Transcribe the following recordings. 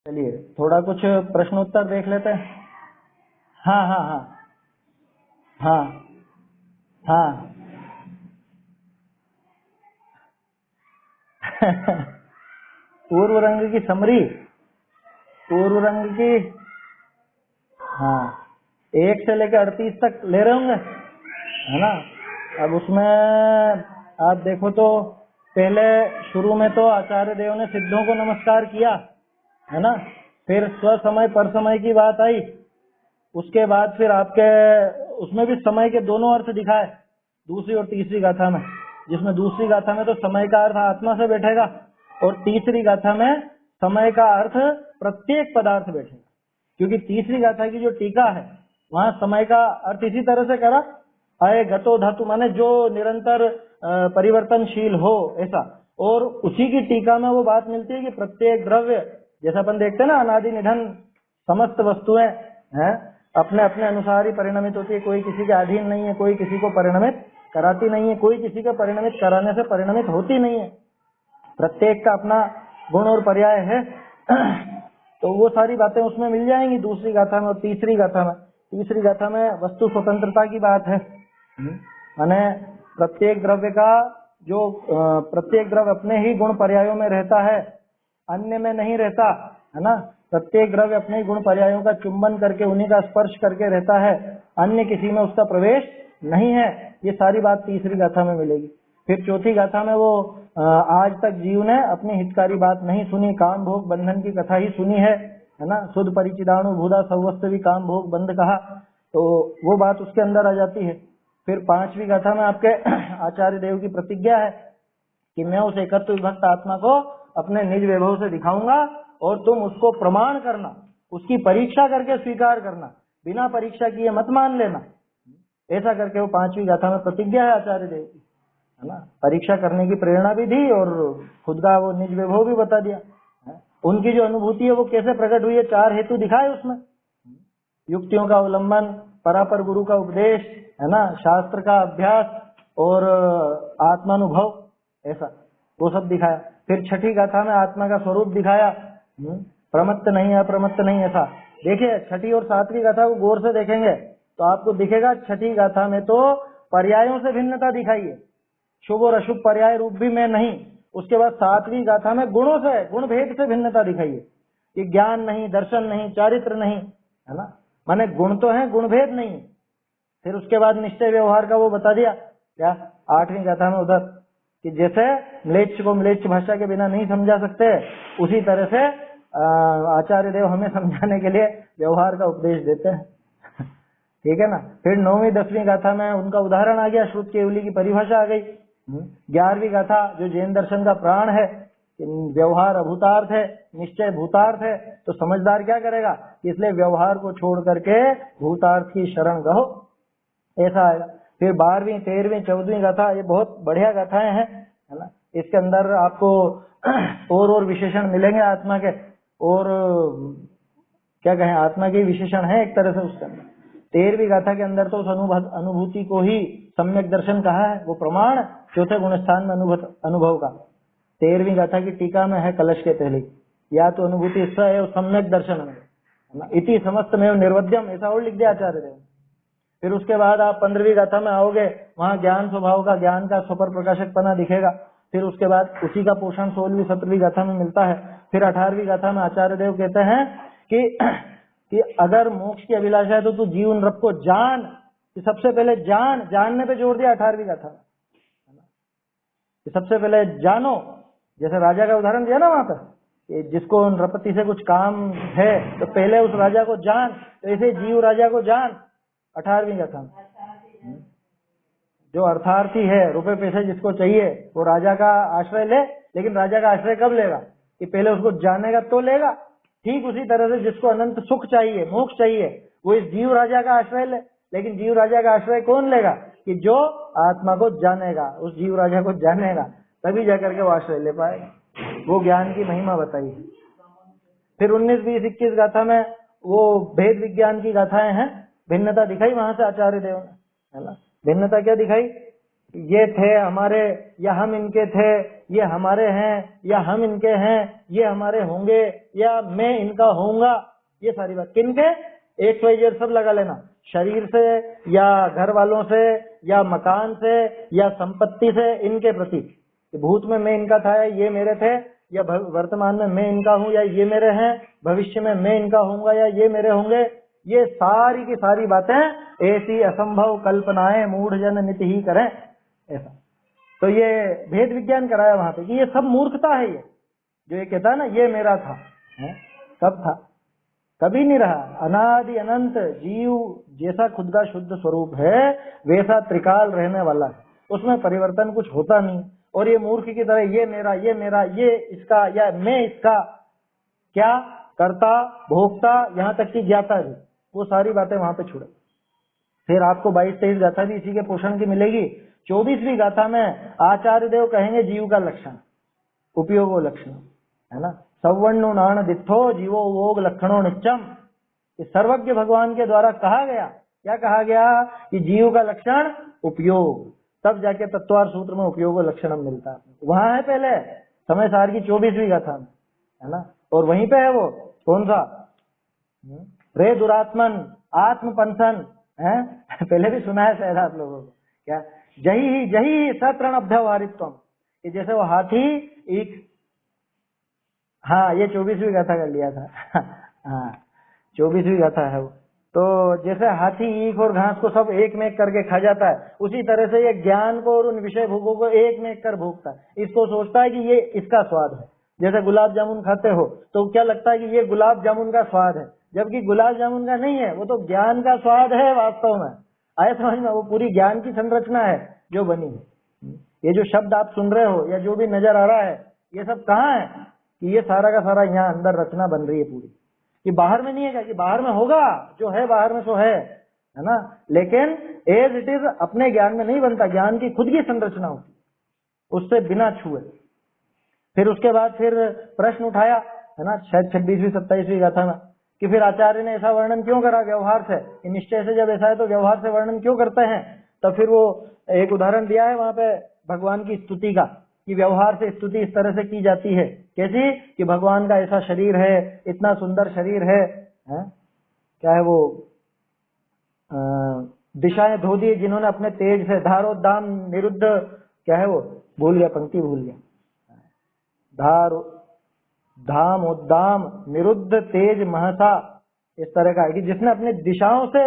चलिए थोड़ा कुछ प्रश्नोत्तर देख लेते हैं। हाँ हाँ हाँ हाँ हाँ पूर्व रंग की समरी, पूर्व रंग की, हाँ 1 से लेकर 38 तक ले रहे होंगे, है ना। अब उसमें आप देखो तो पहले शुरू में तो आचार्य देव ने सिद्धों को नमस्कार किया, है ना। फिर स्वसमय पर समय की बात आई, उसके बाद फिर आपके उसमें भी समय के दोनों अर्थ दिखाए, दूसरी और तीसरी गाथा में। जिसमें दूसरी गाथा में तो समय का अर्थ आत्मा से बैठेगा और तीसरी गाथा में समय का अर्थ प्रत्येक पदार्थ बैठेगा, क्योंकि तीसरी गाथा की जो टीका है वहां समय का अर्थ इसी तरह से करा, अय गतो धातु माने जो निरंतर परिवर्तनशील हो ऐसा। और उसी की टीका में वो बात मिलती है कि प्रत्येक द्रव्य, जैसा अपन देखते हैं ना, अनादि निधन समस्त वस्तुएं हैं अपने अपने अनुसार ही परिणमित होती है, कोई किसी के अधीन नहीं है, कोई किसी को परिणमित कराती नहीं है, कोई किसी के परिणमित कराने से परिणमित होती नहीं है, प्रत्येक का अपना गुण और पर्याय है। तो वो सारी बातें उसमें मिल जाएंगी दूसरी गाथा में और तीसरी गाथा में। तीसरी गाथा में वस्तु स्वतंत्रता की बात है, माने प्रत्येक द्रव्य का जो प्रत्येक द्रव्य अपने ही गुण पर्यायों में रहता है, अन्य में नहीं रहता, है ना। प्रत्येक द्रव्य अपने ही गुण पर्यायों का चुंबन करके उन्हीं का स्पर्श करके रहता है, अन्य किसी में उसका प्रवेश नहीं है। ये सारी बात तीसरी गाथा में मिलेगी। फिर चौथी गाथा में वो आज तक जीव ने अपनी हितकारी बात नहीं सुनी, काम भोग बंधन की कथा ही सुनी है ना। शुद्ध परिचिदाणु भूदा सवस्त भी काम भोग बंध कहा, तो वो बात उसके अंदर आ जाती है। फिर पांचवी गाथा में आपके आचार्य देव की प्रतिज्ञा है कि मैं उस एकत्व विभक्त आत्मा को अपने निज वैभव से दिखाऊंगा और तुम उसको प्रमाण करना, उसकी परीक्षा करके स्वीकार करना, बिना परीक्षा किए मत मान लेना। ऐसा करके वो पांचवी गाथा में प्रतिज्ञा है आचार्य देव की, है ना। परीक्षा करने की प्रेरणा भी दी और खुद का वो निज वैभव भी बता दिया। उनकी जो अनुभूति है वो कैसे प्रकट हुई है, 4 हेतु दिखाए उसमें, युक्तियों का अवलंबन, परापर गुरु का उपदेश, है ना, शास्त्र का अभ्यास और आत्मानुभव, ऐसा वो सब दिखाया। फिर छठी गाथा में आत्मा का स्वरूप दिखाया, प्रमत्त नहीं अप्रमत्त नहीं, ऐसा। देखिए छठी और सातवीं गाथा को गौर से देखेंगे तो आपको दिखेगा छठी गाथा में तो पर्यायों से भिन्नता दिखाई है, शुभ और अशुभ पर्याय रूप भी में नहीं। उसके बाद सातवीं गाथा में गुणों से, गुण भेद से भिन्नता दिखाई है कि ज्ञान नहीं, दर्शन नहीं, चारित्र नहीं, है ना, माने गुण तो है, गुण भेद नहीं। फिर उसके बाद निश्चय व्यवहार का वो बता दिया क्या 8वीं गाथा में उधर, कि जैसे म्लेच्छ को म्लेच्छ भाषा के बिना नहीं समझा सकते, उसी तरह से आचार्य देव हमें समझाने के लिए व्यवहार का उपदेश देते हैं। ठीक है ना। फिर 9वीं 10वीं गाथा में उनका उदाहरण आ गया, श्रुत केवली की परिभाषा आ गई। 11वीं गाथा जो जैन दर्शन का प्राण है, व्यवहार अभूतार्थ है, निश्चय भूतार्थ है, तो समझदार क्या करेगा, इसलिए व्यवहार को छोड़ करके भूतार्थ की शरण गहो, ऐसा आएगा। फिर 12वीं 13वीं 14वीं गाथा, ये बहुत बढ़िया गाथाएं हैं, है ना। इसके अंदर आपको और विशेषण मिलेंगे आत्मा के, और क्या कहें, आत्मा के विशेषण है एक तरह से उसके अंदर। 13वीं गाथा के अंदर तो उस अनुभूति को ही सम्यक दर्शन कहा है, वो प्रमाण चौथे गुणस्थान में अनुभव का। 13वीं गाथा की टीका में है कलश के पहले, या तो अनुभूति स है सम्यक दर्शन है, इति समस्त में निर्वध्यम, ऐसा और लिख दिया आचार्य देव। फिर उसके बाद आप 15वीं गाथा में आओगे, वहां ज्ञान स्वभाव का, ज्ञान का स्वपर प्रकाशकपना दिखेगा। फिर उसके बाद उसी का पोषण 16वीं 17वीं गाथा में मिलता है। फिर 18वीं गाथा में आचार्य देव कहते हैं कि अगर मोक्ष की अभिलाषा है तो तू जीवन रब को जान, कि सबसे पहले जानने पे जोर दिया 18वीं गाथा में, सबसे पहले जानो। जैसे राजा का उदाहरण दिया ना वहां पर, जिसको नृपति से कुछ काम है तो पहले उस राजा को जान, तो ऐसे जीव राजा को जान 18वीं गाथा में। जो अर्थार्थी है, रुपए पैसे जिसको चाहिए, वो राजा का आश्रय ले, लेकिन राजा का आश्रय कब लेगा, कि पहले उसको जानेगा तो लेगा। ठीक उसी तरह से जिसको अनंत सुख चाहिए, मोक्ष चाहिए, वो इस जीव राजा का आश्रय ले, लेकिन जीव राजा का आश्रय कौन लेगा, कि जो आत्मा को जानेगा, उस जीव राजा को जानेगा, तभी जाकर के वो आश्रय ले पाएगा। वो ज्ञान की महिमा बताई। फिर 19, 20, 21 गाथा में वो भेद विज्ञान की गाथाएं हैं, भिन्नता दिखाई वहां से आचार्य देव ने, है ना। भिन्नता क्या दिखाई, ये थे हमारे या हम इनके थे, ये हमारे हैं या हम इनके हैं, ये हमारे होंगे या मैं इनका होऊंगा, ये सारी बात किनके, XYZ सब लगा लेना, शरीर से या घर वालों से या मकान से या संपत्ति से, इनके प्रति। भूत में मैं इनका था, ये मेरे थे, या वर्तमान में मैं इनका हूँ या ये मेरे हैं, भविष्य में मैं इनका होऊंगा या ये मेरे होंगे, ये सारी की सारी बातें ऐसी असंभव कल्पनाएं मूढ़ जन नित ही करें, ऐसा। तो ये भेद विज्ञान कराया वहां पे कि ये सब मूर्खता है, ये जो ये कहता है ना ये मेरा था, है? कब था, कभी नहीं रहा। अनादि अनंत जीव जैसा खुद का शुद्ध स्वरूप है वैसा त्रिकाल रहने वाला है, उसमें परिवर्तन कुछ होता नहीं। और ये मूर्ख की तरह ये मेरा, ये मेरा, ये इसका या मैं इसका, क्या करता भोक्ता यहाँ तक की ज्ञाता भी, वो सारी बातें वहां पे छुड़े। फिर आपको 22-23 गाथा भी इसी के पोषण की मिलेगी। 24वीं गाथा में आचार्य देव कहेंगे जीव का लक्षण, उपयोग लक्षण, है ना, सवर्णो नाण दिथो जीवो वोग लक्षणों नित्यम। इस सर्वज्ञ भगवान के द्वारा कहा गया, क्या कहा गया कि जीव का लक्षण उपयोग, तब जाके तत्वार सूत्र में उपयोग लक्षण मिलता है। वहां है पहले समय सार की 24वीं गाथा में, है ना, और वहीं पे है वो कौन सा, रे दुरात्मन आत्म पंथन है, पहले भी सुना है शायद आप लोगों को, क्या जही जही सतरण अभ्यवहारित्वम, कि जैसे वो हाथी एक, हाँ ये 24वीं गाथा कर लिया था हाँ 24वीं गाथा है वो। तो जैसे हाथी ईख और घास को सब एक में एक करके खा जाता है, उसी तरह से ये ज्ञान को और उन विषय भोगों को एक में एक कर भोगता है। इसको सोचता है कि ये इसका स्वाद है, जैसे गुलाब जामुन खाते हो तो क्या लगता है कि ये गुलाब जामुन का स्वाद है, जबकि गुलाब जामुन का नहीं है, वो तो ज्ञान का स्वाद है वास्तव में। आया समझ में, वो पूरी ज्ञान की संरचना है जो बनी है। ये जो शब्द आप सुन रहे हो या जो भी नजर आ रहा है, ये सब कहाँ है कि ये सारा का सारा यहाँ अंदर रचना बन रही है पूरी, कि बाहर में नहीं है, कि बाहर में होगा जो है बाहर में सो है ना, लेकिन एज इट इज अपने ज्ञान में नहीं बनता, ज्ञान की खुद की संरचना होती उससे बिना छुए। फिर उसके बाद फिर प्रश्न उठाया, है ना, शायद 26वीं-27वीं गाथा में, कि फिर आचार्य ने ऐसा वर्णन क्यों करा व्यवहार से, निश्चय से जब ऐसा है तो व्यवहार से वर्णन क्यों करते हैं। तो फिर वो एक उदाहरण दिया है वहां पे भगवान की स्तुति का, कि व्यवहार से स्तुति इस तरह से की जाती है, कैसी, कि भगवान का ऐसा शरीर है, इतना सुंदर शरीर है, क्या है वो, दिशाएं धो दी जिन्होंने अपने तेज से, धारोद्दाम निरुद्ध, क्या है वो, भूल गया, पंक्ति भूल गया, धाम उद्दाम निरुद्ध तेज महसा, इस तरह का है कि जिसने अपनी दिशाओं से,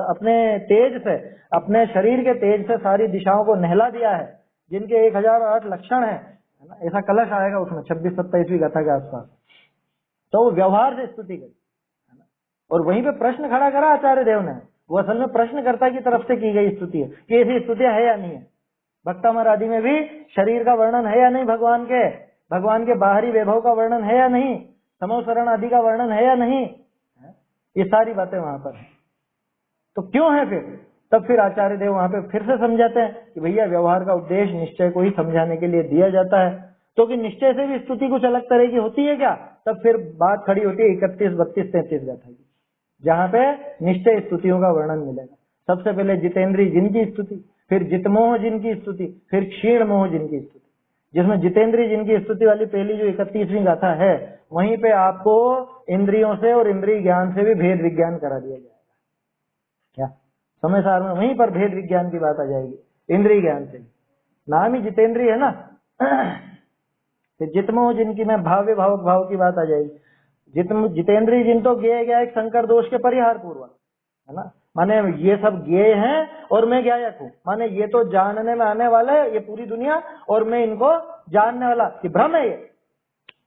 अपने तेज से, अपने शरीर के तेज से सारी दिशाओं को नहला दिया है, जिनके 1008 लक्षण है ना, ऐसा कलश आएगा उसमें 26-27वीं गाथा के आसपास। तो वो व्यवहार से स्तुति करी, है ना, और वहीं पे प्रश्न खड़ा करा आचार्य देव ने, वो असल में प्रश्नकर्ता की तरफ से की गई स्तुति है कि ऐसी स्तुतियां है या नहीं है। भक्तामर आदि में भी शरीर का वर्णन है या नहीं, भगवान के बाहरी वैभव का वर्णन है या नहीं, समोसरण आदि का वर्णन है या नहीं, ये सारी बातें वहां पर है। तो क्यों है फिर, तब फिर आचार्य देव वहां पे फिर से समझाते हैं कि भैया व्यवहार का उद्देश्य निश्चय को ही समझाने के लिए दिया जाता है, तो कि निश्चय से भी स्तुति कुछ अलग तरह की होती है क्या। तब फिर बात खड़ी होती है 31, 32, 33 गाथा की, जहाँ पे निश्चय स्तुतियों का वर्णन मिलेगा। सबसे पहले जितेंद्री जिनकी स्तुति, फिर जितमोह जिनकी स्तुति, फिर क्षीण मोह जिनकी स्तुति, जिसमें जितेंद्री जिनकी स्तुति वाली पहली जो 31वीं गाथा है, वहीं पे आपको इंद्रियों से और इंद्रिय ज्ञान से भी भेद विज्ञान करा दिया जाएगा। क्या समय सार में वहीं पर भेद विज्ञान की बात आ जाएगी, इंद्रिय ज्ञान से, नाम ही जितेंद्री है ना। फिर जितमोह जिनकी में भाव्य भावक भाव की बात आ जाएगी। जितेंद्री जिन तो ज्ञेय गया एक संकर दोष के परिहार पूर्वक, है ना, माने ये सब ज्ञेय हैं और मैं ज्ञायक हूँ, माने ये तो जानने में आने वाला है ये पूरी दुनिया, और मैं इनको जानने वाला, कि भ्रम है ये,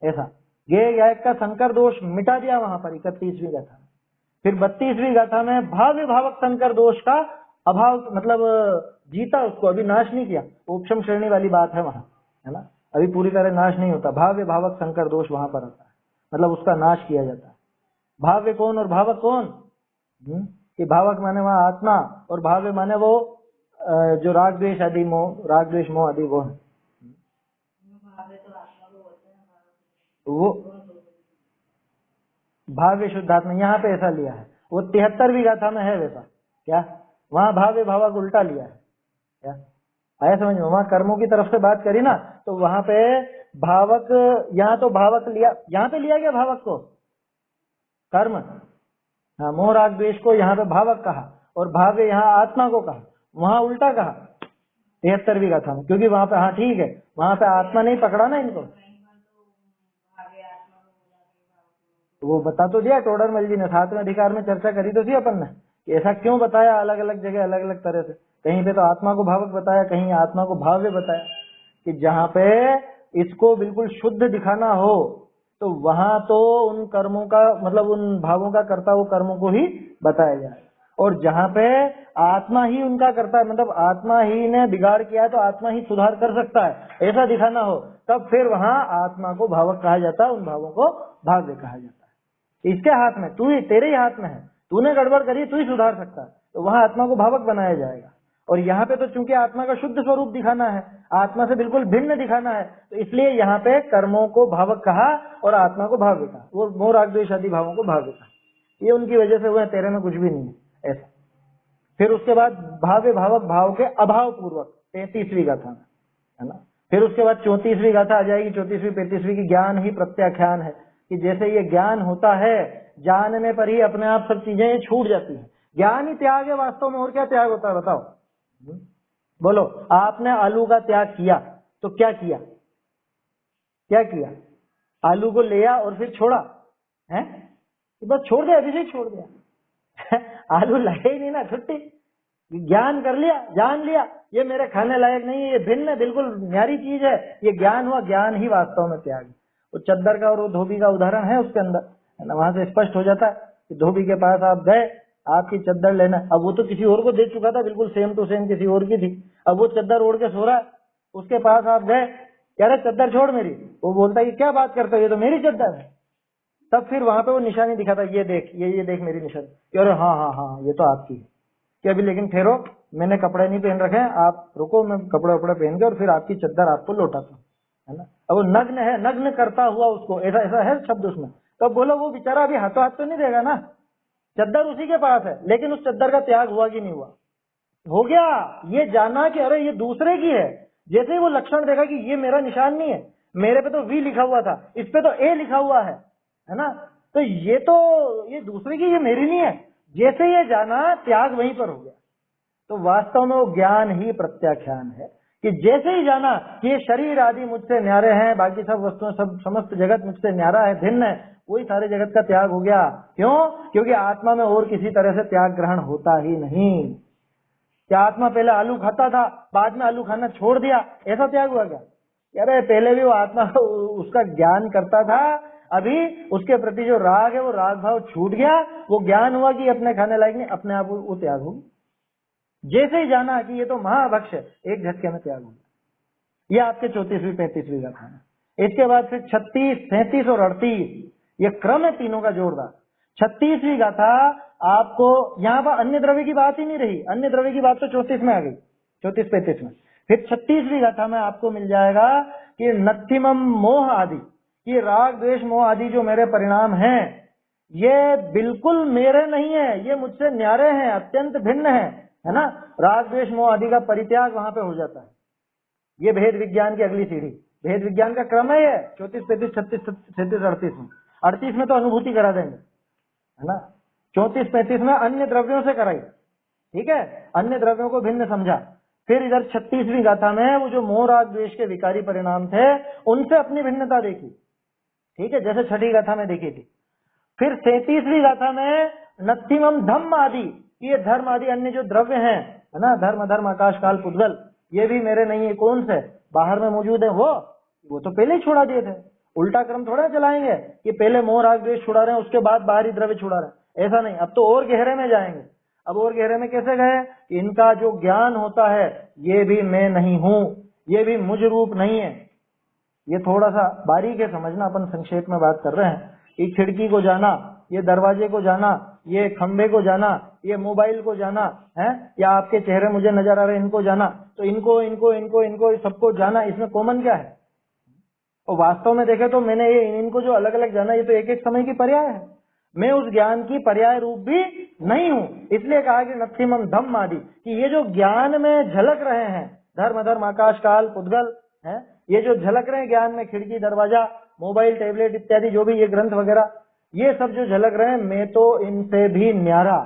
ऐसा ज्ञेय ज्ञायक का संकर दोष मिटा दिया वहां पर 31वीं गाथा में। फिर 32वीं गाथा में भाव्य भावक संकर दोष का अभाव, मतलब जीता उसको, अभी नाश नहीं किया, उपशम श्रेणी वाली बात है वहां, है ना, अभी पूरी तरह नाश नहीं होता। भाव्य भावक संकर दोष वहां पर आता है, मतलब उसका नाश किया जाता है। भाव्य कौन और भावक कौन, कि भावक माने वहां आत्मा, और भाव्य माने वो जो राग द्वेष आदि मोह, राग द्वेष मोह आदि वो है, वो भाव्य शुद्धात्मा यहाँ पे ऐसा लिया है। वो 73वीं गाथा में है वैसा, क्या वहां भाव्य भावक उल्टा लिया है क्या, आया समझ में? वहां कर्मों की तरफ से बात करी ना, तो वहां पे भावक, यहाँ तो भावक लिया, यहाँ पे लिया गया भावक को कर्म, हाँ, मोह राग द्वेष को यहाँ पे भावक कहा और भाव्य यहाँ आत्मा को कहा, वहां उल्टा कहा 73वीं गाथा में, क्योंकि वहां पे, हाँ ठीक है, वहां पे आत्मा नहीं पकड़ा ना इनको, वो बता तो दिया टोडर मल जी ने, 7वें अधिकार में चर्चा करी तो थी अपन ने कि ऐसा क्यों बताया, अलग अलग जगह अलग अलग तरह से, कहीं पे तो आत्मा को भावक बताया, कहीं आत्मा को भाव्य बताया, कि जहाँ पे इसको बिल्कुल शुद्ध दिखाना हो तो वहां तो उन कर्मों का मतलब उन भावों का करता वो कर्मों को ही बताया जाए, और जहाँ पे आत्मा ही उनका करता है, मतलब आत्मा ही ने बिगाड़ किया है तो आत्मा ही सुधार कर सकता है, ऐसा दिखाना हो, तब फिर वहां आत्मा को भावक कहा जाता है, उन भावों को भाव्य कहा जाता है। इसके हाथ में, तू ही, तेरे ही हाथ में है, तूने गड़बड़ करी तू ही सुधार सकता है, तो वहां आत्मा को भावक बनाया जाएगा। और यहाँ पे तो चूंकि आत्मा का शुद्ध स्वरूप दिखाना है, आत्मा से बिल्कुल भिन्न दिखाना है, तो इसलिए यहाँ पे कर्मों को भावक कहा और आत्मा को भाव्य कहा, वो मोह राग द्वेष आदि भावों को भाव्य कहा, ये उनकी वजह से हुआ, तेरे में कुछ भी नहीं है ऐसा। फिर उसके बाद भाव्य भावक भाव के अभाव पूर्वक 33वीं गाथा में, है ना। फिर उसके बाद 34वीं गाथा आ जाएगी, 34वीं 35वीं की ज्ञान ही प्रत्याख्यान है, कि जैसे ये ज्ञान होता है, जानने पर ही अपने आप सब चीजें छूट जाती है, ज्ञान ही त्याग है वास्तव में, और क्या त्याग होता है बताओ? बोलो, आपने आलू का त्याग किया तो क्या किया? क्या किया? आलू को लिया और फिर छोड़ा है, बस छोड़ दिया, अभी से ही छोड़ दिया आलू लगे ही नहीं ना, छुट्टी, ज्ञान कर लिया, जान लिया ये मेरे खाने लायक नहीं है, ये भिन्न है, बिल्कुल न्यारी चीज है, ये ज्ञान हुआ, ज्ञान ही वास्तव में त्याग। वो चद्दर का और वो धोबी का उदाहरण है उसके अंदर, है ना, वहां से स्पष्ट हो जाता है कि धोबी के पास आप गए, आपकी चद्दर लेना, अब वो तो किसी और को दे चुका था, बिल्कुल सेम टू सेम किसी और की थी, अब वो चद्दर ओढ़ के सो रहा है, उसके पास आप गए, कह रहे चद्दर छोड़ मेरी, वो बोलता है कि क्या बात करते हो, ये तो मेरी चद्दर है। तब फिर वहां पे वो निशानी दिखाता, ये देख, ये देख मेरी निशानी, कि अरे हाँ हाँ हाँ ये तो आपकी है, कि अभी लेकिन ठहरो, मैंने कपड़े नहीं पहन रखे हैं, आप रुको, मैं कपड़े वपड़े पहन के और फिर आपकी चद्दर आपको लौटाता हूँ, है ना। अब वो नग्न है, नग्न करता हुआ उसको, ऐसा ऐसा है शब्द उसमें, तब बोलो वो बेचारा अभी हाथों हाथ तो नहीं देगा ना, चद्दर उसी के पास है, लेकिन उस चद्दर का त्याग हुआ कि नहीं हुआ? हो गया। ये जाना कि अरे ये दूसरे की है, जैसे ही वो लक्षण देखा कि ये मेरा निशान नहीं है, मेरे पे तो वी लिखा हुआ था, इस पे तो ए लिखा हुआ है ना, तो ये दूसरे की, ये मेरी नहीं है, जैसे ये जाना त्याग वहीं पर हो गया। तो वास्तव में वो ज्ञान ही प्रत्याख्यान है, कि जैसे ही जाना कि ये शरीर आदि मुझसे न्यारे हैं, बाकी सब वस्तुएं, सब समस्त जगत मुझसे न्यारा है, भिन्न है, वही सारे जगत का त्याग हो गया। क्यों? क्योंकि आत्मा में और किसी तरह से त्याग ग्रहण होता ही नहीं। क्या आत्मा पहले आलू खाता था, बाद में आलू खाना छोड़ दिया, ऐसा त्याग हुआ क्या? अरे पहले भी वो आत्मा उसका ज्ञान करता था, अभी उसके प्रति जो राग है वो राग भाव छूट गया, वो ज्ञान हुआ कि अपने खाने लायक नहीं, अपने आप वो त्याग हो। जैसे ही जाना कि ये तो महाभक्ष है, एक झटके में त्याग हो गया। ये आपके 34वीं 35वीं गाथा है। इसके बाद फिर 36, 37 और 38, ये क्रम है तीनों का जोरदार। 36वीं गाथा आपको, यहाँ पर अन्य द्रव्य की बात ही नहीं रही, अन्य द्रव्य की बात तो 34 में आ गई, 34-35 में। फिर 36वीं गाथा में आपको मिल जाएगा कि नत्थिमम मोह आदि, ये राग द्वेष मोह आदि जो मेरे परिणाम हैं, ये बिल्कुल मेरे नहीं है, ये मुझसे न्यारे हैं, अत्यंत भिन्न है ना। राग द्वेष मोह आदि का परित्याग वहां पे हो जाता है। ये भेद विज्ञान की अगली सीढ़ी, भेद विज्ञान का क्रम है ये, 34, 35, 36, 37, 38 में। 38 में तो अनुभूति करा देंगे, है ना। 34, 35 में अन्य द्रव्यों से कराई, ठीक है, अन्य द्रव्यों को भिन्न समझा। फिर इधर 36वीं गाथा में वो जो मोह राग द्वेष के विकारी परिणाम थे, उनसे अपनी भिन्नता देखी, ठीक है, जैसे छठी गाथा में देखी थी। फिर 37वीं गाथा में नत्थिमम धम्म आदि, ये धर्म आदि अन्य जो द्रव्य हैं, है ना, धर्म धर्म आकाश काल पुद्गल, ये भी मेरे नहीं है, कौन से बाहर में मौजूद है, वो तो पहले ही छुड़ा दिए थे। उल्टा क्रम थोड़ा चलाएंगे कि पहले मोह राग द्वेष छुड़ा रहे हैं उसके बाद बाहरी द्रव्य छुड़ा रहे हैं, ऐसा नहीं। अब तो और गहरे में जाएंगे। अब और गहरे में कैसे गए? इनका जो ज्ञान होता है, ये भी मैं नहीं हूं, ये भी मुझ रूप नहीं है। ये थोड़ा सा बारीक है समझना, अपन संक्षेप में बात कर रहे हैं। ये खिड़की को जाना, ये दरवाजे को जाना, ये खंबे को जाना, ये मोबाइल को जाना है, या आपके चेहरे मुझे नजर आ रहे हैं इनको जाना, तो इनको इनको इनको इनको सबको जाना, इसमें कॉमन क्या है? और वास्तव में देखे तो मैंने ये इनको जो अलग अलग जाना, ये तो एक एक समय की पर्याय है। मैं उस ज्ञान की पर्याय रूप भी नहीं हूं। इसलिए कहा कि नत्थिमम धम्म आदि, कि ये जो ज्ञान में झलक रहे हैं, धर्म अधर्म आकाश काल पुद्गल है, ये जो झलक रहे हैं ज्ञान में, खिड़की दरवाजा मोबाइल टैबलेट इत्यादि जो भी ये ग्रंथ वगैरह, ये सब जो झलक रहे हैं, मैं तो इनसे भी न्यारा।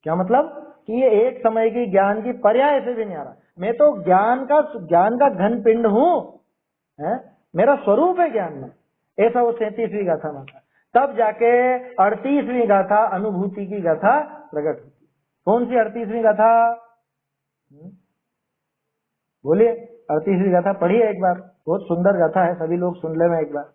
क्या मतलब कि ये एक समय की ज्ञान की पर्याय से भी न्यारा। मैं तो ज्ञान का घन पिंड हूं, है, मेरा स्वरूप है ज्ञान में। ऐसा वो 37वीं गाथा में था। तब जाके 38वीं गाथा अनुभूति की गाथा प्रकट होती। कौन सी 38वीं गाथा? बोलिए, 38वीं गाथा पढ़िए एक बार, बहुत सुंदर गाथा है, सभी लोग सुन ले में एक बार।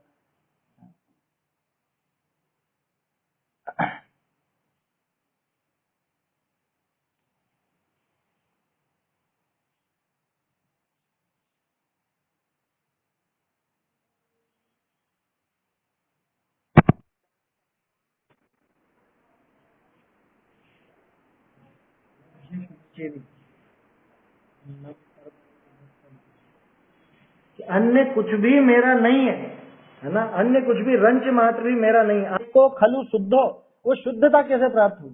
अन्य कुछ भी मेरा नहीं है ना, अन्य कुछ भी रंच मात्र भी मेरा नहीं है। आपको खलु शुद्धो, वो शुद्धता कैसे प्राप्त हुई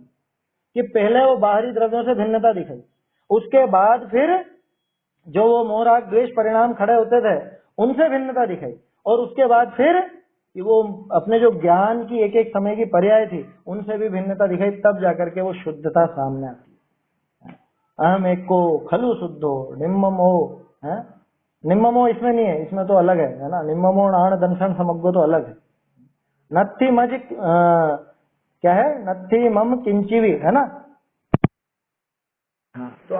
कि पहले वो बाहरी द्रव्यों से भिन्नता दिखाई, उसके बाद फिर जो वो मोह राग द्वेष परिणाम खड़े होते थे उनसे भिन्नता दिखाई, और उसके बाद फिर कि वो अपने जो ज्ञान की एक एक समय की पर्याय थी उनसे भी भिन्नता दिखाई, तब जाकर के वो शुद्धता सामने आती है। अहम एक को खलु शुद्धो निम्ममो है, निम्ममो इसमें नहीं है, इसमें तो अलग है ना, निम्ममो नाण दंशन समग्गो तो अलग है। नत्थी मज क्या है, नत्थी मम किंचिवी है ना। तो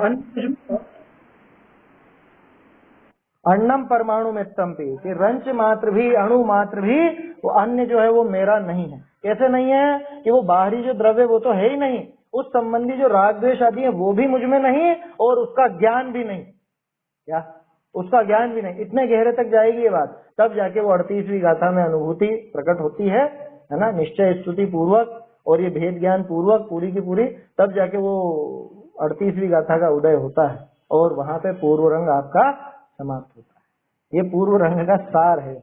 अन्नम परमाणु में तंपी, कि रंच मात्र भी अणु मात्र भी वो अन्य जो है वो मेरा नहीं है। कैसे नहीं है कि वो बाहरी जो द्रव्य वो तो है ही नहीं, उस संबंधी जो राग द्वेष आदि है वो भी मुझ में नहीं, और उसका ज्ञान भी नहीं। क्या? उसका ज्ञान भी नहीं। इतने गहरे तक जाएगी ये बात, तब जाके वो 38वीं गाथा में अनुभूति प्रकट होती है ना, निश्चय स्तुति पूर्वक और ये भेद ज्ञान पूर्वक पूरी की पूरी, तब जाके वो 38वीं गाथा का उदय होता है, और वहां पे पूर्व रंग आपका समाप्त होता है। ये पूर्व रंग का सार है।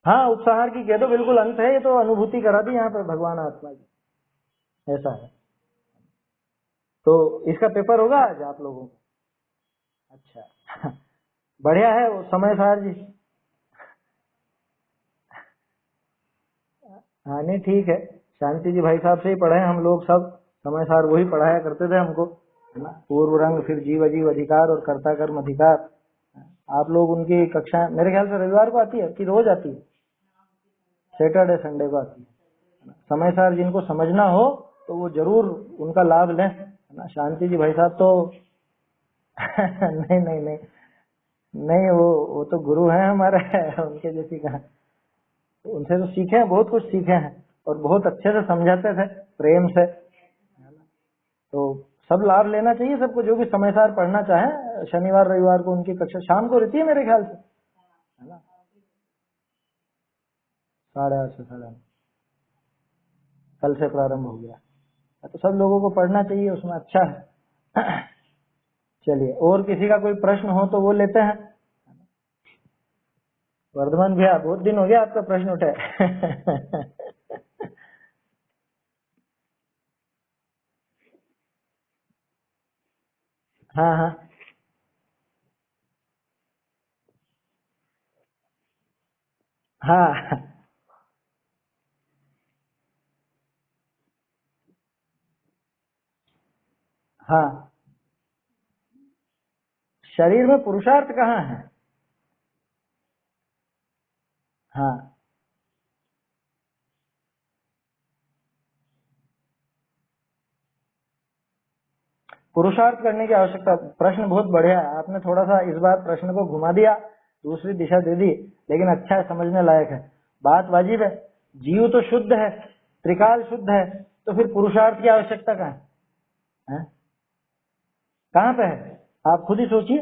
हाँ, उपसंहार की कह दो, बिल्कुल अंत है, ये तो अनुभूति करा दी यहाँ पर भगवान आत्मा की, ऐसा है। तो इसका पेपर होगा आज आप लोगों को। अच्छा बढ़िया है वो समय सार जी। हाँ नहीं ठीक है, शांति जी भाई साहब से ही पढ़े हम लोग सब, समय सार वही पढ़ाया करते थे हमको, है ना। पूर्व रंग, फिर जीव अजीव अधिकार और कर्ता कर्म अधिकार। आप लोग उनकी कक्षा मेरे ख्याल से रविवार को आती है कि रोज आती है? सैटरडे संडे को आती है। समय सार जिनको समझना हो तो वो जरूर उनका लाभ लें, है ना। शांति जी भाई साहब तो नहीं नहीं नहीं नहीं, वो तो गुरु हैं हमारे उनके जैसी कहा, उनसे तो सीखे हैं, बहुत कुछ सीखे हैं, और बहुत अच्छे से समझाते थे प्रेम से। तो सब लाभ लेना चाहिए सबको, जो भी समय सार पढ़ना चाहे। शनिवार रविवार को उनकी कक्षा शाम को रहती है मेरे ख्याल से, है ना, 8:30 से 9:30। कल से प्रारंभ हो गया, तो सब लोगों को पढ़ना चाहिए, उसमें अच्छा है। चलिए, और किसी का कोई प्रश्न हो तो वो लेते हैं। वर्धमान भैया, बहुत दिन हो गया आपका प्रश्न उठे। हाँ हाँ हाँ हाँ, शरीर में पुरुषार्थ कहाँ है? हाँ, पुरुषार्थ करने की आवश्यकता। प्रश्न बहुत बढ़िया है, आपने थोड़ा सा इस बार प्रश्न को घुमा दिया, दूसरी दिशा दे दी, लेकिन अच्छा है, समझने लायक है, बात वाजिब है। जीव तो शुद्ध है, त्रिकाल शुद्ध है, तो फिर पुरुषार्थ की आवश्यकता कहाँ है? कहाँ पे है? आप खुद ही सोचिए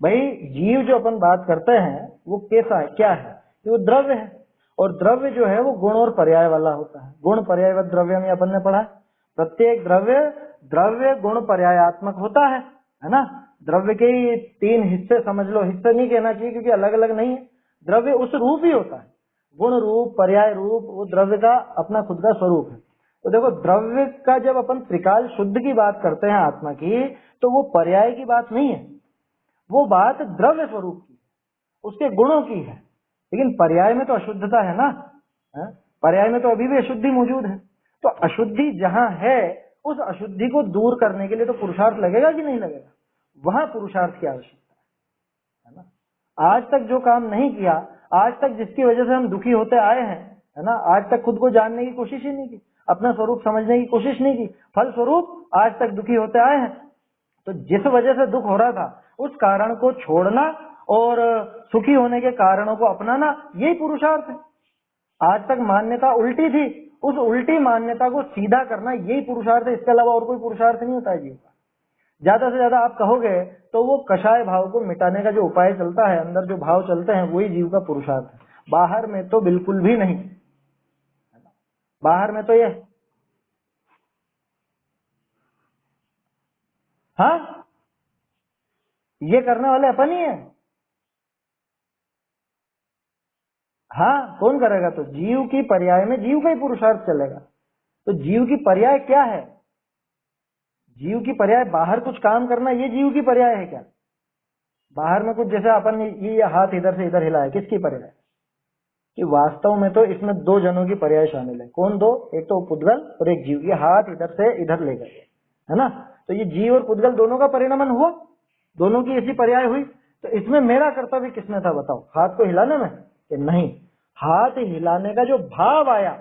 भाई। जीव जो अपन बात करते हैं वो कैसा है, क्या है? कि वो द्रव्य है, और द्रव्य जो है वो गुण और पर्याय वाला होता है। गुण पर्यायवत द्रव्य में अपन ने पढ़ा, प्रत्येक द्रव्य द्रव्य गुण पर्यायात्मक होता है ना। द्रव्य के ही 3 हिस्से समझ लो, हिस्से नहीं कहना चाहिए क्योंकि अलग अलग नहीं है, द्रव्य उस रूप ही होता है, गुण रूप पर्याय रूप, वो द्रव्य का अपना खुद का स्वरूप है। तो देखो द्रव्य का जब अपन त्रिकाल शुद्ध की बात करते हैं आत्मा की, तो वो पर्याय की बात नहीं है, वो बात द्रव्य स्वरूप की, उसके गुणों की है। लेकिन पर्याय में तो अशुद्धता है ना, पर्याय में तो अभी भी अशुद्धि मौजूद है। तो अशुद्धि जहां है उस अशुद्धि को दूर करने के लिए तो पुरुषार्थ लगेगा कि नहीं लगेगा, वहां पुरुषार्थ की आवश्यकता है ना। आज तक जो काम नहीं किया, आज तक जिसकी वजह से हम दुखी होते आए हैं, है ना, आज तक खुद को जानने की कोशिश ही नहीं की, अपना स्वरूप समझने की कोशिश नहीं की, फल स्वरूप आज तक दुखी होते आए हैं। तो जिस वजह से दुख हो रहा था उस कारण को छोड़ना और सुखी होने के कारणों को अपनाना, यही पुरुषार्थ है। आज तक मान्यता उल्टी थी, उस उल्टी मान्यता को सीधा करना यही पुरुषार्थ है, इसके अलावा और कोई पुरुषार्थ नहीं होता है जीव का। ज्यादा से ज्यादा आप कहोगे तो वो कषाय भाव को मिटाने का जो उपाय चलता है, अंदर जो भाव चलते हैं, वही जीव का पुरुषार्थ है। बाहर में तो बिल्कुल भी नहीं, बाहर में तो ये हाँ, ये करने वाले अपन ही है। हाँ, कौन करेगा? तो जीव की पर्याय में जीव का ही पुरुषार्थ चलेगा। तो जीव की पर्याय क्या है? जीव की पर्याय बाहर कुछ काम करना, ये जीव की पर्याय है क्या? बाहर में कुछ, जैसे अपन ने ये हाथ इधर से इधर हिलाया, किसकी पर्याय? कि वास्तव में तो इसमें दो जनों की पर्याय शामिल है। कौन दो? एक तो पुद्गल और एक जीव। ये हाथ इधर से इधर ले गए, है ना। तो ये जीव और पुद्गल दोनों का परिणमन हुआ, दोनों की ऐसी पर्याय हुई। तो इसमें मेरा कर्तव्य किसमें था बताओ? हाथ को हिलाने में? कि नहीं, हाथ हिलाने का जो भाव आया,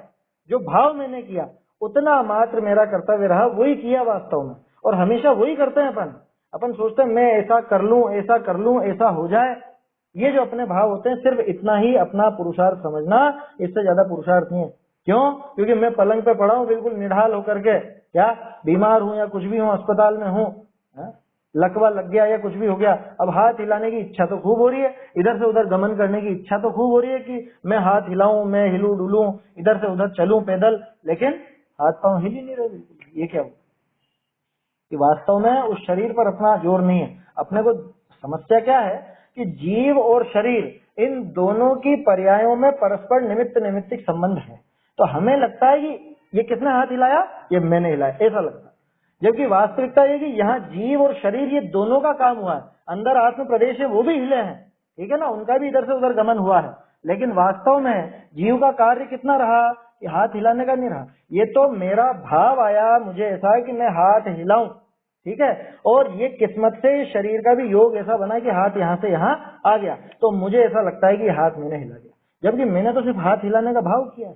जो भाव मैंने किया, उतना मात्र मेरा कर्तव्य रहा, वही किया वास्तव में। और हमेशा वही करते हैं अपन सोचते हैं मैं ऐसा कर लूं, ऐसा कर लूं, ऐसा हो जाए। ये जो अपने भाव होते हैं, सिर्फ इतना ही अपना पुरुषार्थ समझना, इससे ज्यादा पुरुषार्थ नहीं है। क्यों? क्योंकि मैं पलंग पे पड़ा हूं बिल्कुल निढाल होकर के, क्या बीमार हूं या कुछ भी हूं, अस्पताल में हूं, लकवा लग गया या कुछ भी हो गया, अब हाथ हिलाने की इच्छा तो खूब हो रही है, इधर से उधर गमन करने की इच्छा तो खूब हो रही है कि मैं हाथ हिलाऊं, मैं हिलू डुलूं, इधर से उधर चलूं पैदल, लेकिन हाथ पांव हिल ही नहीं रहे बिल्कुल। ये क्या हुआ? कि वास्तव में उस शरीर पर अपना जोर नहीं है। अपने को समस्या क्या है कि जीव और शरीर, इन दोनों की पर्यायों में परस्पर निमित्त निमित्तिक संबंध है। तो हमें लगता है कि ये किसने हाथ हिलाया, ये मैंने हिलाया, ऐसा लगता है। जबकि वास्तविकता ये कि यहाँ जीव और शरीर ये दोनों का काम हुआ है। अंदर आत्म प्रदेश है, वो भी हिले हैं, ठीक है ना, उनका भी इधर से उधर गमन हुआ है। लेकिन वास्तव में जीव का कार्य कितना रहा? कि हाथ हिलाने का नहीं रहा। ये तो मेरा भाव आया, मुझे ऐसा है कि मैं हाथ हिलाऊं, ठीक है, और ये किस्मत से शरीर का भी योग ऐसा बना कि हाथ यहाँ से यहाँ आ गया, तो मुझे ऐसा लगता है कि हाथ मैंने हिला दिया। जबकि मैंने तो सिर्फ हाथ हिलाने का भाव किया है,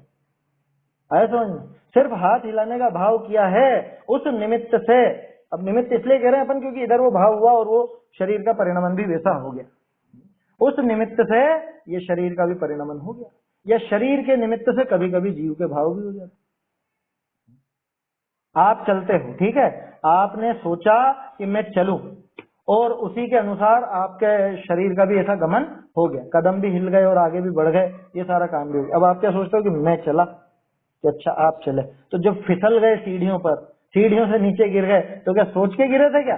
आया समझ में? सिर्फ हाथ हिलाने का भाव किया है उस निमित्त से। अब निमित्त इसलिए कह रहे हैं अपन क्योंकि इधर वो भाव हुआ और वो शरीर का परिणमन भी वैसा हो गया। उस निमित्त से ये शरीर का भी परिणमन हो गया, या शरीर के निमित्त से कभी कभी जीव के भाव भी हो जाते। आप चलते हो, ठीक है, आपने सोचा कि मैं चलूं, और उसी के अनुसार आपके शरीर का भी ऐसा गमन हो गया, कदम भी हिल गए और आगे भी बढ़ गए, ये सारा काम भी हो गया। अब आप क्या सोचते हो कि मैं चला, कि अच्छा आप चले। तो जब फिसल गए सीढ़ियों पर, सीढ़ियों से नीचे गिर गए, तो क्या सोच के गिरे थे क्या?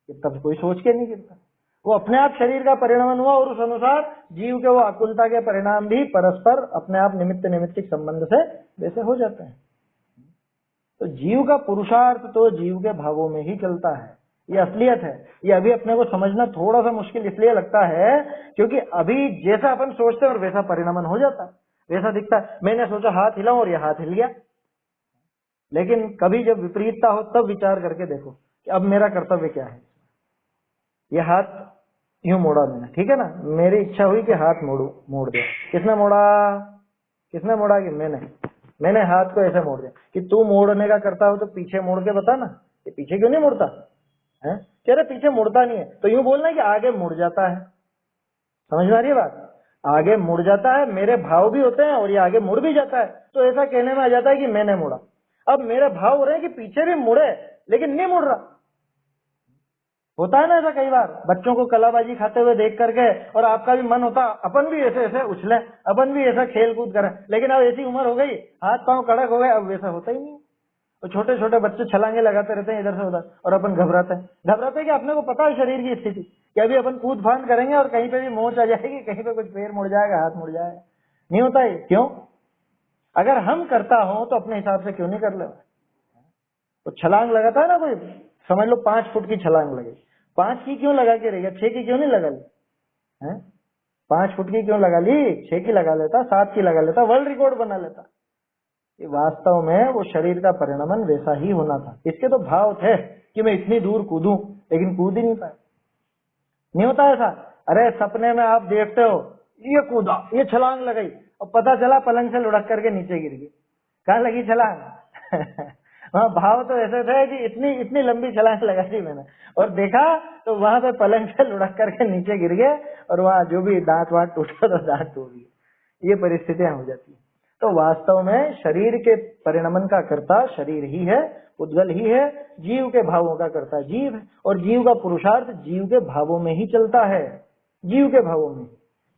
तब कोई सोच के नहीं गिरता, वो अपने आप शरीर का परिणमन हुआ, और उस अनुसार जीव के वो आकुलता के परिणाम भी परस्पर अपने आप निमित्त निमित्तिक संबंध से वैसे हो जाते हैं। तो जीव का पुरुषार्थ तो जीव के भावों में ही चलता है, ये असलियत है। ये अभी अपने को समझना थोड़ा सा मुश्किल इसलिए लगता है क्योंकि अभी जैसा अपन सोचते हैं और वैसा परिणमन हो जाता है, वैसा दिखता है। मैंने सोचा हाथ हिलाऊं और ये हाथ हिल गया, लेकिन कभी जब विपरीतता हो तब विचार करके देखो कि अब मेरा कर्तव्य क्या है। ये हाथ यूं मोड़ा मैंने, ठीक है ना, मेरी इच्छा हुई कि हाथ मोड़ दिया। किसने मोड़ा? किसने मोड़ा? कि मैंने हाथ को ऐसे मोड़ दिया। कि तू मोड़ने का करता हो तो पीछे मोड़ के बता ना, कि पीछे क्यों नहीं मुड़ता है? कह रहे पीछे मुड़ता नहीं है, तो यूं बोलना कि आगे मुड़ जाता है। समझ में आ रही है बात? आगे मुड़ जाता है, मेरे भाव भी होते हैं और ये आगे मुड़ भी जाता है, तो ऐसा कहने में आ जाता है कि मैंने मुड़ा। अब मेरे भाव हो रहे हैं कि पीछे भी मुड़े, लेकिन नहीं मुड़ रहा। होता है ना ऐसा कई बार, बच्चों को कलाबाजी खाते हुए देख करके, और आपका भी मन होता अपन भी ऐसे ऐसे उछले, अपन भी ऐसा खेल कूद करें, लेकिन अब ऐसी उम्र हो गई, हाथ पांव कड़क हो गए, अब वैसा होता ही नहीं। तो छोटे छोटे बच्चे छलांगे लगाते रहते हैं इधर से उधर, और अपन घबराते हैं कि अपने को पता है शरीर की स्थिति कि अभी अपन कूद फांद करेंगे और कहीं पे भी मोच आ जाएगी, कहीं पे कुछ पैर मुड़ जाएगा, हाथ मुड़ जाएगा। नहीं होता है, क्यों? अगर हम करता हो तो अपने हिसाब से क्यों नहीं कर ले? तो छलांग लगाता है ना कोई, समझ लो 5 फुट की छलांग लगे, 5 की क्यों लगा के रह गया, 6 की क्यों नहीं लगा ली? 5 फुट की क्यों लगा ली, 6 की लगा लेता, 7 की लगा लेता, वर्ल्ड रिकॉर्ड बना लेता। ये वास्तव में वो शरीर का परिणमन वैसा ही होना था। इसके तो भाव थे कि मैं इतनी दूर कूदूं, लेकिन कूद ही नहीं पाया। नहीं होता ऐसा? अरे सपने में आप देखते हो ये कूदा, ये छलांग लगाई, और पता चला पलंग से लुढ़क करके नीचे गिर गई। कहाँ लगी छलांग? वहाँ भाव तो ऐसे थे कि इतनी इतनी लंबी छलांग लगा दी मैंने, और देखा तो वहां पे पलंग से लुढ़क करके नीचे गिर गए, और वहाँ जो भी दांत वांत टूटा तो दांत टूट गए। ये परिस्थितियां हो जाती है। तो वास्तव में शरीर के परिणमन का कर्ता शरीर ही है, उद्गल ही है, जीव के भावों का कर्ता जीव है, और जीव का पुरुषार्थ जीव के भावों में ही चलता है। जीव के भावों में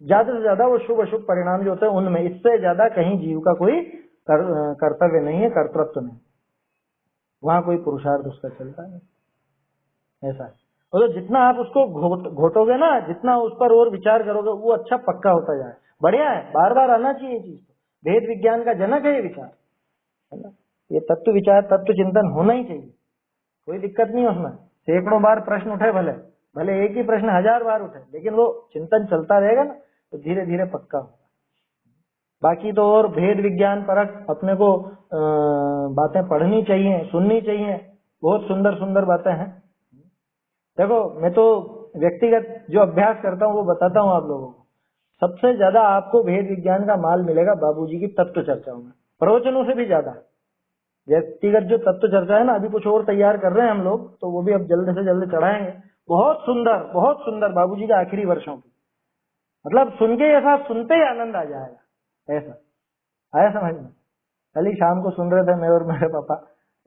ज्यादा से ज्यादा वो शुभ अशुभ परिणाम जो होते हैं उनमें, इससे ज्यादा कहीं जीव का कोई कर्तव्य नहीं है, कर्तृत्व नहीं, वहां कोई पुरुषार्थ उसका चलता है। ऐसा है। और तो जितना आप उसको घोटोगे ना, जितना उस पर और विचार करोगे, वो अच्छा पक्का होता जाए। बढ़िया है, बार बार आना चाहिए चीज। भेद विज्ञान का जनक है ये विचार, है ना? ये तत्व विचार, तत्व चिंतन होना ही चाहिए, कोई दिक्कत नहीं है उसमें। सैकड़ों बार प्रश्न उठे, भले भले एक ही प्रश्न 1000 बार उठे, लेकिन वो चिंतन चलता रहेगा ना, तो धीरे धीरे पक्का होगा। बाकी तो और भेद विज्ञान परक अपने को बातें पढ़नी चाहिए, सुननी चाहिए, बहुत सुंदर सुंदर बातें हैं। देखो मैं तो व्यक्तिगत जो अभ्यास करता हूँ वो बताता हूँ आप लोगों को। सबसे ज्यादा आपको भेद विज्ञान का माल मिलेगा बाबूजी की तत्व चर्चाओं में, प्रवचनों से भी ज्यादा। व्यक्तिगत जो तत्व चर्चा है ना, अभी कुछ और तैयार कर रहे हैं हम लोग, तो वो भी अब जल्द से जल्द चढ़ाएंगे। बहुत सुंदर बाबूजी के आखिरी वर्षों की, मतलब सुन के ऐसा सुनते ही आनंद आ जाएगा। ऐसा आया समझ में? कल ही शाम को सुन रहे थे मैं और मेरे पापा,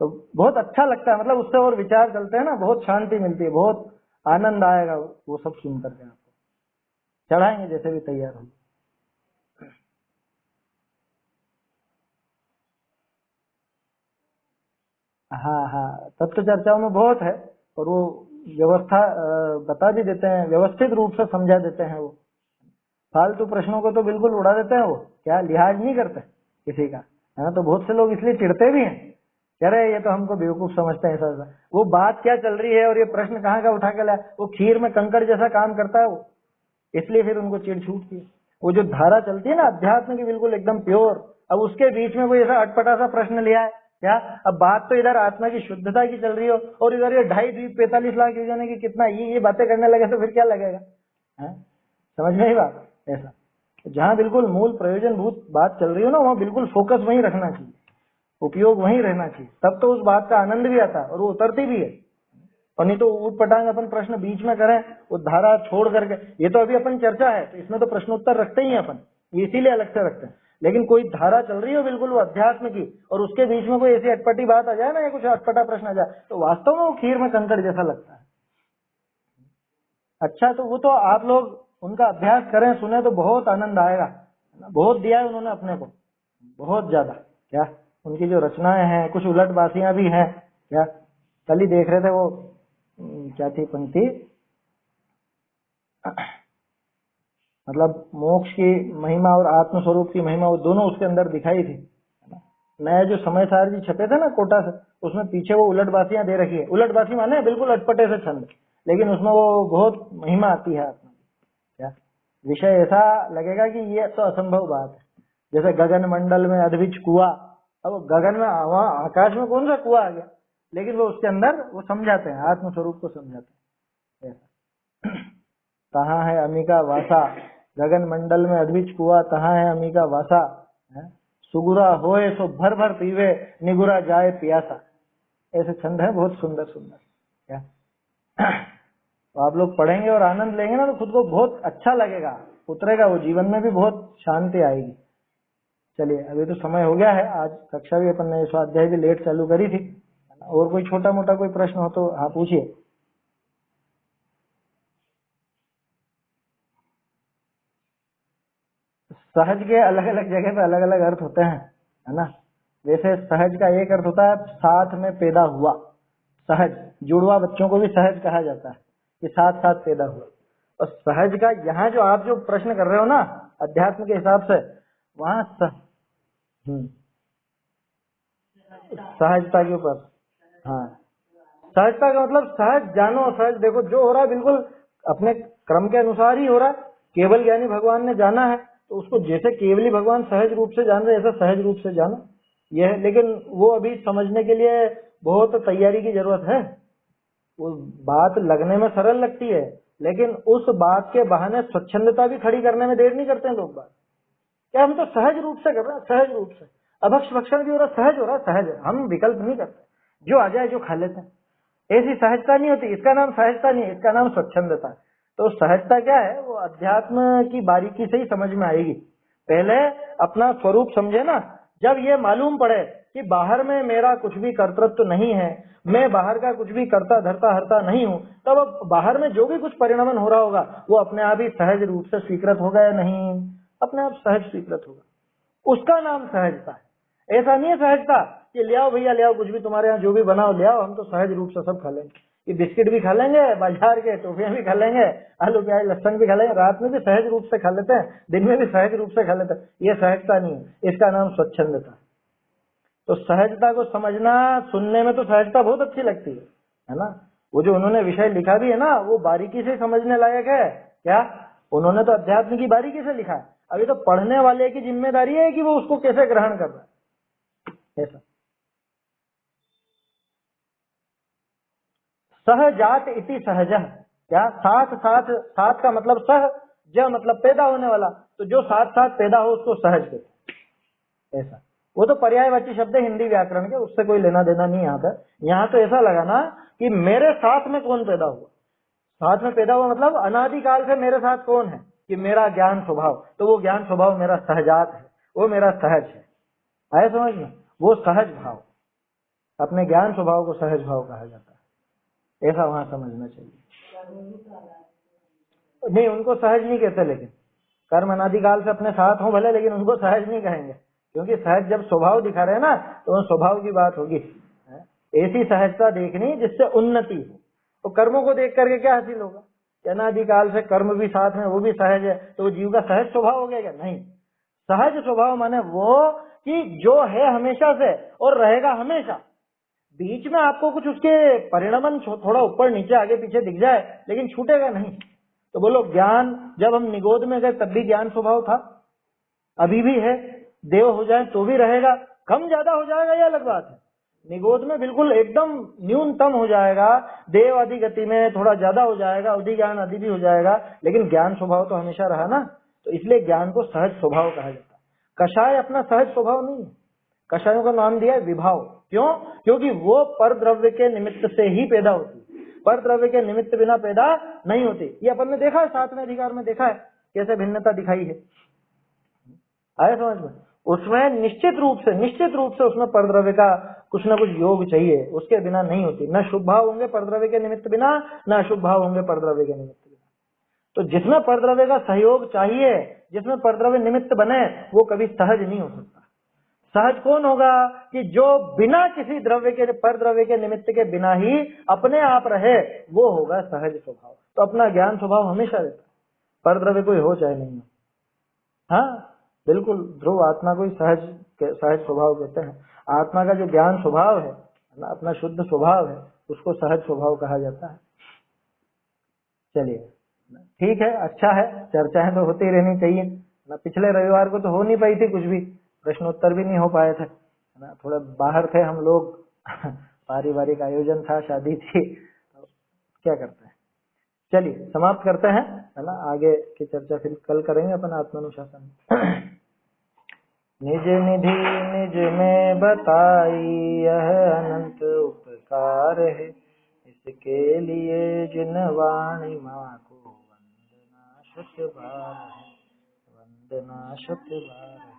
तो बहुत अच्छा लगता है। मतलब उससे और विचार चलते हैं ना, बहुत शांति मिलती है, बहुत आनंद आएगा वो सब सुन करके। आपको चढ़ाएंगे जैसे भी तैयार हो। हाँ, तत्व चर्चाओं में बहुत है, और वो व्यवस्था बता भी देते हैं, व्यवस्थित रूप से समझा देते हैं। वो फालतू प्रश्नों को तो बिल्कुल उड़ा देते हैं, वो क्या लिहाज नहीं करते किसी का, है ना? तो बहुत से लोग इसलिए चिढ़ते भी हैं, कह रहे ये तो हमको बेवकूफ समझते हैं। ऐसा वो बात क्या चल रही है और ये प्रश्न कहाँ का उठा के लाया, वो खीर में कंकड़ जैसा काम करता है वो, इसलिए फिर उनको चिढ़ छूटती है। वो जो धारा चलती है ना अध्यात्म की, बिल्कुल एकदम प्योर, अब उसके बीच में कोई ऐसा अटपटा सा प्रश्न लिया है क्या? अब बात तो इधर आत्मा की शुद्धता की चल रही हो, और इधर ये 2.5-45 लाख योजने की कितना ये बातें करने लगे, तो फिर क्या लगेगा? है? समझ में ही बात? ऐसा जहाँ बिल्कुल मूल प्रयोजन भूत बात चल रही हो ना, वहाँ बिल्कुल फोकस वहीं रखना चाहिए, उपयोग वहीं रहना चाहिए, तब तो उस बात का आनंद भी आता है और वो उतरती भी है। और नहीं तो ऊट पटांग अपन प्रश्न बीच में करें, वो धारा छोड़ करके। ये तो अभी अपन चर्चा है, तो इसमें तो प्रश्नोत्तर रखते ही हैं अपन, इसीलिए अलग से रखते हैं। लेकिन कोई धारा चल रही हो बिल्कुल वो अध्यात्म की, और उसके बीच में कोई ऐसी अटपटी बात आ जाए ना, या कुछ अटपटा प्रश्न आ जाए, तो वास्तव में वो खीर में कंकड़ जैसा लगता है। अच्छा, तो वो तो आप लोग उनका अभ्यास करें, सुने, तो बहुत आनंद आएगा। बहुत दिया है उन्होंने अपने को, बहुत ज्यादा। क्या उनकी जो रचनाएं हैं, कुछ उलट बासियां भी हैं। क्या कल ही देख रहे थे वो, क्या थी पंक्ति, मतलब मोक्ष की महिमा और आत्म स्वरूप की महिमा, वो दोनों उसके अंदर दिखाई थी। नए जो समय सार जी छपे थे ना कोटा से, उसमें पीछे वो उलटबासियां दे रखी है। उलटबासी माने बिल्कुल अटपटे से छंद, लेकिन उसमें वो बहुत महिमा आती है आत्मा की। क्या विषय ऐसा लगेगा कि ये तो असंभव बात है। जैसे गगन मंडल में अद्विज कुआ, अब गगन में वहां आकाश में कौन सा कुआ आ गया, लेकिन वो उसके अंदर वो समझाते हैं, आत्म स्वरूप को समझाते हैं। तहाँ है अमिका वासा, गगन मंडल में अद्विज कुआ, तहाँ है अमिका वासा, सुगुरा होए सो भर भर पीवे, निगुरा जाए पियासा। ऐसे छंद है बहुत सुंदर सुंदर। क्या तो आप लोग पढ़ेंगे और आनंद लेंगे ना, तो खुद को बहुत अच्छा लगेगा, उतरेगा वो, जीवन में भी बहुत शांति आएगी। चलिए, अभी तो समय हो गया है, आज कक्षा भी अपन ने स्वाध्याय भी लेट चालू करी थी। और कोई छोटा मोटा कोई प्रश्न हो तो हाँ पूछिए। सहज के अलग अलग जगह पे अलग अलग अर्थ होते हैं, है ना? वैसे सहज का एक अर्थ होता है साथ में पैदा हुआ, सहज, जुड़वा बच्चों को भी सहज कहा जाता है, कि साथ साथ पैदा हुआ। और सहज का यहाँ जो आप जो प्रश्न कर रहे हो ना अध्यात्म के हिसाब से, वहाँ सहजता के ऊपर। हाँ, सहजता का मतलब सहज जानो, सहज देखो, जो हो रहा है बिल्कुल अपने क्रम के अनुसार ही हो रहा है। केवल ज्ञानी भगवान ने जाना है तो उसको जैसे केवली भगवान सहज रूप से जान रहे, ऐसा सहज रूप से जानो, यह है। लेकिन वो अभी समझने के लिए बहुत तैयारी की जरूरत है। वो बात लगने में सरल लगती है, लेकिन उस बात के बहाने स्वच्छंदता भी खड़ी करने में देर नहीं करते हैं लोग। बात क्या, हम तो सहज रूप से कर रहे हैं, सहज रूप से अभक्ष भक्षण भी हो रहा, सहज हो रहा, सहज है, हम विकल्प नहीं करते, जो आ जाए जो खा लेते हैं। ऐसी सहजता नहीं होती, इसका नाम सहजता नहीं है, इसका नाम स्वच्छंदता है। तो सहजता क्या है, वो अध्यात्म की बारीकी से ही समझ में आएगी। पहले अपना स्वरूप समझे ना, जब ये मालूम पड़े कि बाहर में मेरा कुछ भी कर्तृत्व नहीं है, मैं बाहर का कुछ भी करता धरता हरता नहीं हूँ, तब अब बाहर में जो भी कुछ परिणमन हो रहा होगा वो अपने आप ही सहज रूप से स्वीकृत होगा या नहीं, अपने आप सहज स्वीकृत होगा। उसका नाम सहजता है। ऐसा नहीं है सहजता कि ले आओ भैया, ले आओ कुछ भी, तुम्हारे यहाँ जो भी बनाओ ले आओ, हम तो सहज रूप से सब खा लेंगे। ये बिस्किट भी खा लेंगे, बाजार के टोफियां भी खा लेंगे, आलू प्याज लहसन भी खा लेंगे, रात में भी सहज रूप से खा लेते हैं, दिन में भी सहज रूप से खा लेते हैं। ये सहजता नहीं है, इसका नाम स्वच्छंदता। तो सहजता को समझना, सुनने में तो सहजता बहुत अच्छी लगती है ना। वो जो उन्होंने विषय लिखा भी है ना, वो बारीकी से समझने लायक है। क्या, उन्होंने तो अध्यात्म की बारीकी से लिखा है, अभी तो पढ़ने वाले की जिम्मेदारी है कि वो उसको कैसे ग्रहण कर रहा है। ऐसा सहजात इति सहजः, क्या, साथ साथ, साथ का मतलब सह, ज मतलब पैदा होने वाला, तो जो साथ साथ पैदा हो उसको सहज कहते हैं। ऐसा, वो तो पर्यायवाची शब्द है हिंदी व्याकरण के, उससे कोई लेना देना नहीं यहाँ पर। यहाँ तो ऐसा लगाना कि मेरे साथ में कौन पैदा हुआ, साथ में पैदा हुआ मतलब अनादिकाल से मेरे साथ कौन है, कि मेरा ज्ञान स्वभाव, तो वो ज्ञान स्वभाव मेरा सहजात है, वो मेरा सहज है। आए समझ में, वो सहज भाव, अपने ज्ञान स्वभाव को सहज भाव कहा जाता है। ऐसा वहां समझना चाहिए। नहीं, उनको सहज नहीं कहते, लेकिन कर्म अनादिकाल से अपने साथ हो भले, लेकिन उनको सहज नहीं कहेंगे, क्योंकि सहज जब स्वभाव दिखा रहे हैं ना, तो स्वभाव की बात होगी। ऐसी सहजता देखनी जिससे उन्नति हो। तो कर्मों को देख करके क्या हासिल होगा, अनादिकाल से कर्म भी साथ में, वो भी सहज है, तो वो जीव का सहज स्वभाव हो गया क्या? नहीं, सहज स्वभाव माने वो कि जो है हमेशा से और रहेगा हमेशा। बीच में आपको कुछ उसके परिणमन थोड़ा ऊपर नीचे आगे पीछे दिख जाए, लेकिन छूटेगा नहीं। तो बोलो, ज्ञान जब हम निगोद में गए तब भी ज्ञान स्वभाव था, अभी भी है, देव हो जाए तो भी रहेगा, कम ज्यादा हो जाएगा ये अलग बात है। निगोद में बिल्कुल एकदम न्यूनतम हो जाएगा, देव आदि गति में थोड़ा ज्यादा हो जाएगा, अवधि ज्ञान आदि भी हो जाएगा, लेकिन ज्ञान स्वभाव तो हमेशा रहा ना। तो इसलिए ज्ञान को सहज स्वभाव कहा जाता है। कषाय अपना सहज स्वभाव नहीं है, कषायों का नाम दिया है विभाव। क्यों? क्योंकि वो पर द्रव्य के निमित्त से ही पैदा होती है, पर द्रव्य के निमित्त बिना पैदा नहीं होती। ये अपन ने देखा है, सातवें अधिकार में देखा है कैसे भिन्नता दिखाई है। आया समझ में? उसमें निश्चित रूप से उसमें परद्रव्य का कुछ ना कुछ योग चाहिए, उसके बिना नहीं होती। न शुभ भाव होंगे परद्रव्य के निमित्त बिना, न अशुभ भाव होंगे परद्रव्य के निमित्त बिना। तो जिसमें परद्रव्य का सहयोग चाहिए, जिसमें परद्रव्य निमित्त बने, वो कभी सहज नहीं हो सकता। सहज कौन होगा कि जो बिना किसी द्रव्य के, परद्रव्य के निमित्त के बिना ही अपने आप रहे, वो होगा सहज स्वभाव। तो अपना ज्ञान स्वभाव हमेशा रहता है, परद्रव्य कोई हो चाहे नहीं हो। हाँ बिल्कुल, ध्रुव आत्मा को ही सहज स्वभाव कहते हैं। आत्मा का जो ज्ञान स्वभाव है ना, अपना शुद्ध स्वभाव है, उसको सहज स्वभाव कहा जाता है। चलिए ठीक है, अच्छा है, चर्चाएं तो होती रहनी चाहिए ना। पिछले रविवार को तो हो नहीं पाई थी कुछ भी, प्रश्नोत्तर भी नहीं हो पाए थे ना, थोड़ा बाहर थे हम लोग पारिवारिक आयोजन था, शादी थी, तो क्या करते हैं। चलिए समाप्त करते हैं, है ना। आगे की चर्चा फिर कल करेंगे अपन आत्मानुशासन। निज निधि निज में बताई यह अनंत उपकार है, इसके लिए जिन वाणी माँ को वंदना शुत बार है, वंदना शुत बार है।